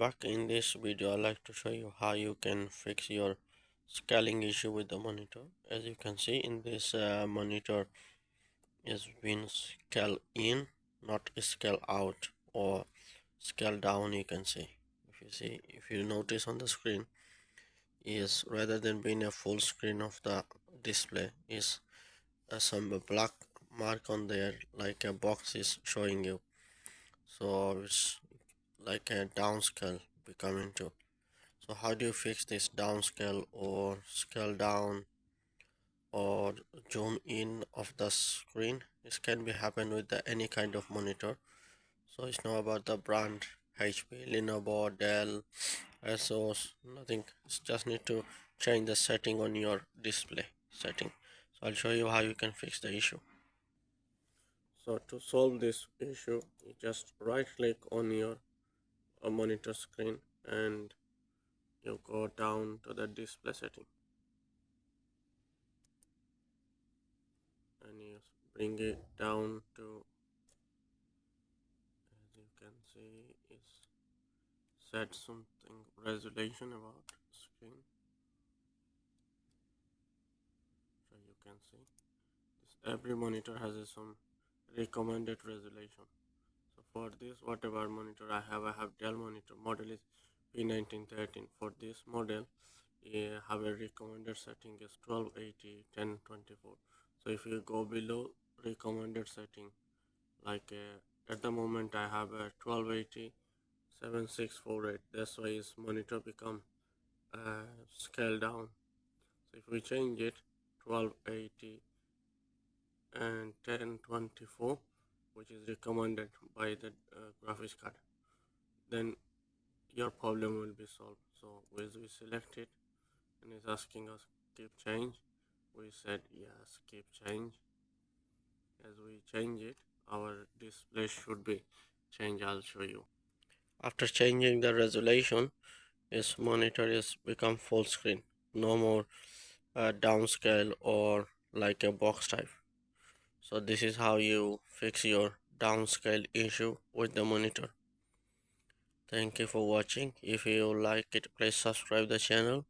back. In this video I'd like to show you how you can fix your scaling issue with the monitor. As you can see in this monitor is been scale in, not scale out or scale down. You can see, if you notice on the screen, is rather than being a full screen of the display, is some black mark on there like a box is showing you. So it's like a downscale becoming to. So how do you fix this downscale or scale down or zoom in of the screen? This can be happen with any kind of monitor. So it's not about the brand HP, Lenovo, Dell, Asus, nothing. It's just need to change the setting on your display setting. So I'll show you how you can fix the issue. So to solve this issue, you just right click on your monitor screen and you go down to the display setting and you bring it down to, as you can see, is set something resolution about screen. So you can see this, every monitor has some recommended resolution. So for this, whatever monitor I have Dell monitor, model is P1913. For this model, I have a recommended setting is 1280 1024. So if you go below recommended setting, like at the moment I have a 1280 7648. That's why his monitor become scale down. So if we change it 1280 and 1024, which is recommended by the graphics card, then your problem will be solved. So as we select it and it's asking us keep change, we said yes, keep change. As we change it, our display should be changed. I'll show you. After changing the resolution, this monitor is become full screen, no more downscale or like a box type. So this is how you fix your downscale issue with the monitor. Thank you for watching. If you like it, please subscribe the channel